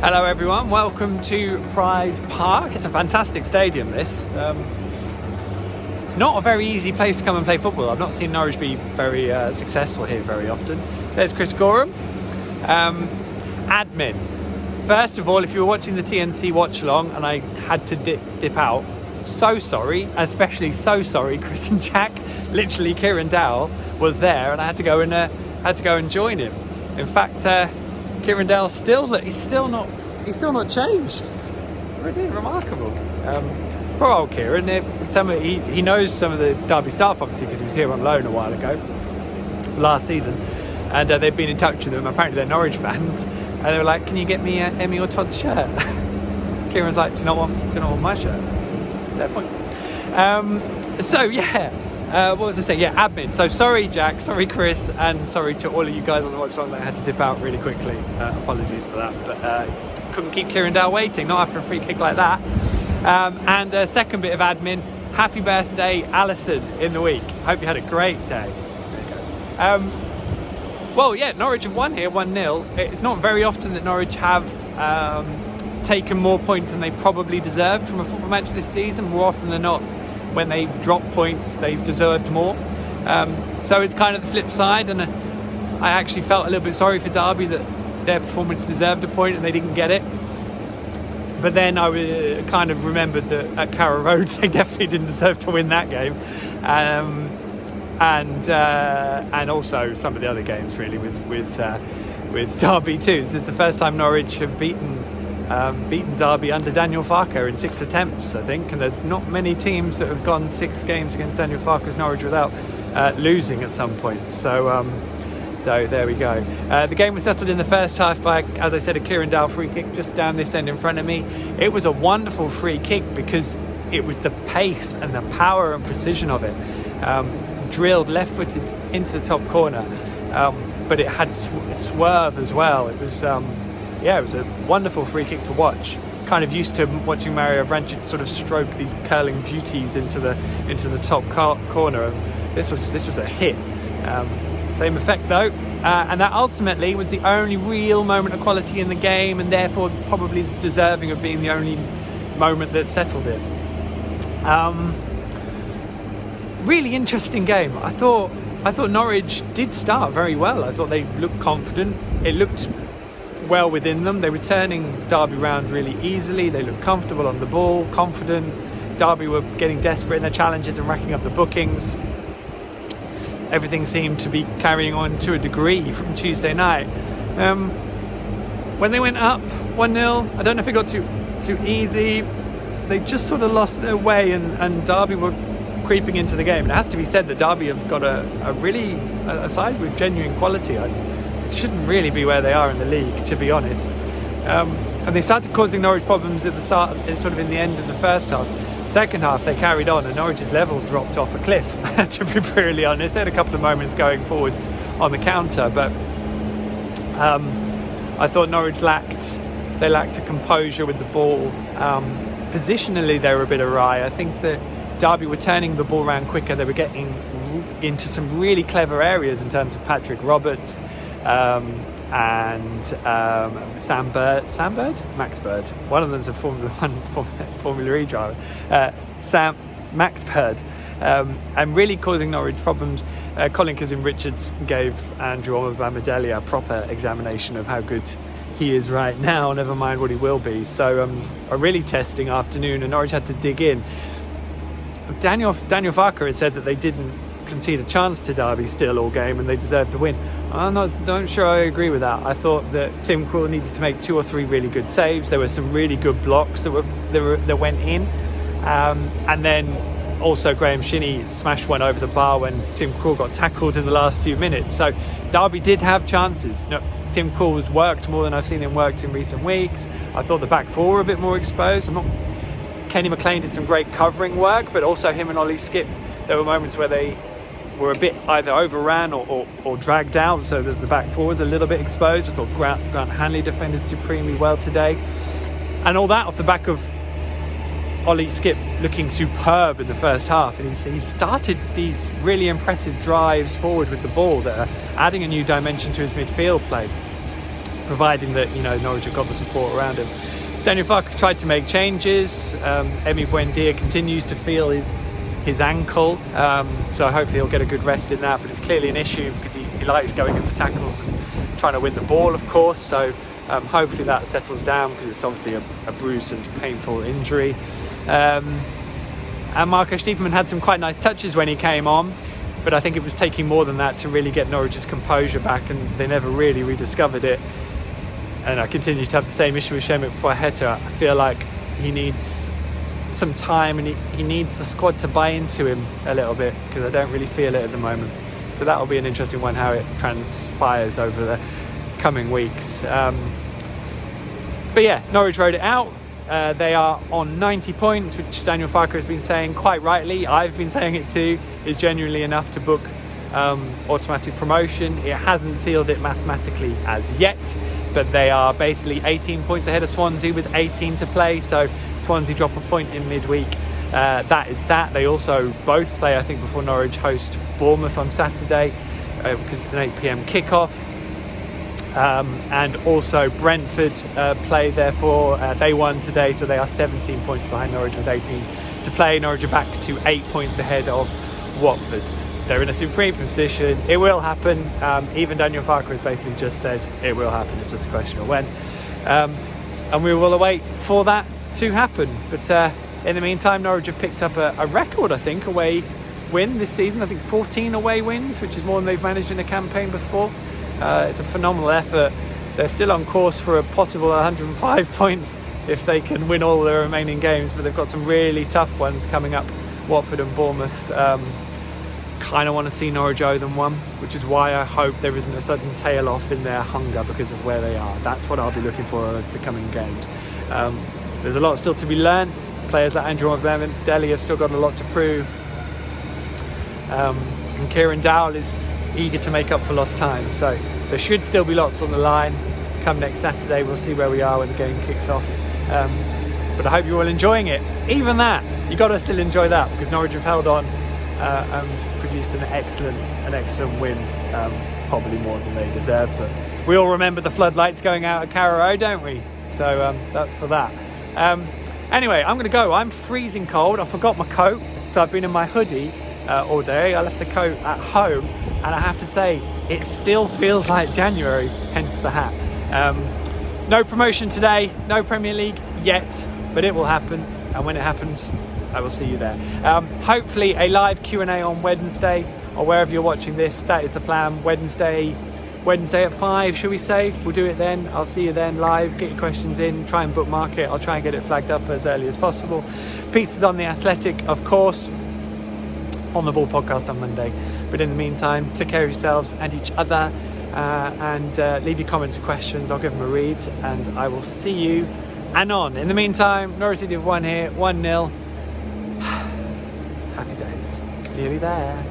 Hello everyone, welcome to Pride Park. It's a fantastic stadium, this. Not a very easy place to come and play football. I've not seen Norwich be very successful here very often. There's Chris Gorham. Admin. First of all, if you were watching the TNC watch along and I had to dip out, so sorry, especially so sorry, Chris and Jack. Literally, Kieran Dowell was there, and I had to go and join him. In fact, Kieran Dowell he's still not changed. Really remarkable. Poor old Kieran. He knows some of the Derby staff, obviously, because he was here on loan a while ago, last season, and they've been in touch with him. Apparently, they're Norwich fans, and they were like, "Can you get me Emmy or Todd's shirt?" Kieran's like, "Do you not want my shirt?" At that point. What was I saying? Yeah, admin. So sorry, Jack. Sorry, Chris, and sorry to all of you guys on the watch along that I had to dip out really quickly. Apologies for that, but couldn't keep Kieran Dowell waiting, not after a free kick like that. And a second bit of admin. Happy birthday, Alison, in the week. Hope you had a great day. There you go. Norwich have won here, 1-0. It's not very often that Norwich have taken more points than they probably deserved from a football match this season. More often than not, when they've dropped points, they've deserved more. So it's kind of the flip side, and I actually felt a little bit sorry for Derby that their performance deserved a point and they didn't get it. But then I kind of remembered that at Carrow Road they definitely didn't deserve to win that game, and also some of the other games really with Derby too. This is the first time Norwich have beaten Derby under Daniel Farke in 6 attempts, I think, and there's not many teams that have gone 6 games against Daniel Farke's Norwich without losing at some point. So there we go. The game was settled in the first half by, as I said, a Kieran Dowell free kick just down this end in front of me. It was a wonderful free kick because it was the pace and the power and precision of it. Drilled left-footed into the top corner, but it had swerve as well. It was it was a wonderful free kick to watch. Kind of used to watching Mario Vrancic sort of stroke these curling beauties into the top corner. And this was a hit. Same effect though, and that ultimately was the only real moment of quality in the game, and therefore probably deserving of being the only moment that settled it. Really interesting game. I thought Norwich did start very well. I thought they looked confident. It looked well within them. They were turning Derby round really easily. They looked comfortable on the ball, confident. Derby were getting desperate in their challenges and racking up the bookings. Everything seemed to be carrying on to a degree from Tuesday night. When they went up 1-0, I don't know if it got too easy. They just sort of lost their way, and Derby were creeping into the game. And it has to be said that Derby have got a side with genuine quality. Shouldn't really be where they are in the league, to be honest. And they started causing Norwich problems at the start, sort of in the end of the first half. Second half they carried on, and Norwich's level dropped off a cliff. To be brutally honest, they had a couple of moments going forward on the counter, but I thought Norwich lacked a composure with the ball. Positionally they were a bit awry. I think that Derby were turning the ball around quicker. They were getting into some really clever areas in terms of Patrick Roberts and Max Bird. One of them's a Formula 1 Formula E driver. Max Bird, and really causing Norwich problems. Colin Kazim-Richards gave Andrew Omobamidele a proper examination of how good he is right now, never mind what he will be. So a really testing afternoon, and Norwich had to dig in. Daniel Farke has said that they didn't concede a chance to Derby still all game and they deserved the win. I'm not sure I agree with that. I thought that Tim Krul needed to make 2 or 3 really good saves. There were some really good blocks that went in, and then also Graham Shinney smashed one over the bar when Tim Krul got tackled in the last few minutes. So Derby did have chances. No, Tim Krul's worked more than I've seen him worked in recent weeks. I thought the back 4 were a bit more exposed. Kenny McLean did some great covering work, but also him and Ollie Skipp, there were moments where they were a bit either overran or dragged out, so that the back 4 was a little bit exposed. I thought Grant Hanley defended supremely well today, and all that off the back of Ollie Skipp looking superb in the first half. And he started these really impressive drives forward with the ball that are adding a new dimension to his midfield play. providing that, you know, Norwich have got the support around him. Daniel Farke tried to make changes. Emi Buendia continues to feel his ankle, so hopefully he'll get a good rest in that, but it's clearly an issue because he likes going in for tackles and trying to win the ball, of course, so hopefully that settles down because it's obviously a bruised and painful injury. And Marco Stiepermann had some quite nice touches when he came on, but I think it was taking more than that to really get Norwich's composure back, and they never really rediscovered it. And I continue to have the same issue with Shemek Poaheta. I feel like he needs some time, and he needs the squad to buy into him a little bit, because I don't really feel it at the moment. So that'll be an interesting one, how it transpires over the coming weeks. But yeah, Norwich rode it out. They are on 90 points, which Daniel Farke has been saying quite rightly, I've been saying it too, is genuinely enough to book automatic promotion. It hasn't sealed it mathematically as yet, but they are basically 18 points ahead of Swansea with 18 to play, so Swansea drop a point in midweek. That is that. They also both play, I think, before Norwich host Bournemouth on Saturday, because it's an 8 p.m. kickoff. And also Brentford play, therefore they won today, so they are 17 points behind Norwich with 18 to play. Norwich are back to 8 points ahead of Watford. They're in a supreme position. It will happen. Even Daniel Farke has basically just said it will happen. It's just a question of when. And we will await for that to happen. But in the meantime, Norwich have picked up a record, I think, away win this season. I think 14 away wins, which is more than they've managed in a campaign before. It's a phenomenal effort. They're still on course for a possible 105 points if they can win all their remaining games, but they've got some really tough ones coming up. Watford and Bournemouth. Kind of want to see Norwich owe them one, which is why I hope there isn't a sudden tail off in their hunger because of where they are. That's what I'll be looking for over the coming games. There's a lot still to be learned. Players like Andrew Deli have still got a lot to prove. And Kieran Dowell is eager to make up for lost time, so there should still be lots on the line come next Saturday. We'll see where we are when the game kicks off, but I hope you're all enjoying it. Even that, you got to still enjoy that, because Norwich have held on and produced an excellent win, probably more than they deserve, but we all remember the floodlights going out at Carrow Road, don't we? So that's for that. Anyway, I'm gonna go. I'm freezing cold. I forgot my coat, so I've been in my hoodie all day. I left the coat at home, and I have to say it still feels like January, hence the hat. No promotion today, no Premier League yet, but it will happen, and when it happens I will see you there. Hopefully a live Q&A on Wednesday, or wherever you're watching this. That is the plan. Wednesday at 5, should we say? We'll do it then. I'll see you then live. Get your questions in, try and bookmark it. I'll try and get it flagged up as early as possible. Pieces on The Athletic, of course, on the Ball podcast on Monday. But in the meantime, take care of yourselves and each other, and leave your comments and questions. I'll give them a read, and I will see you anon. In the meantime, Norwich City have won here, 1-0. Happy days. Nearly there.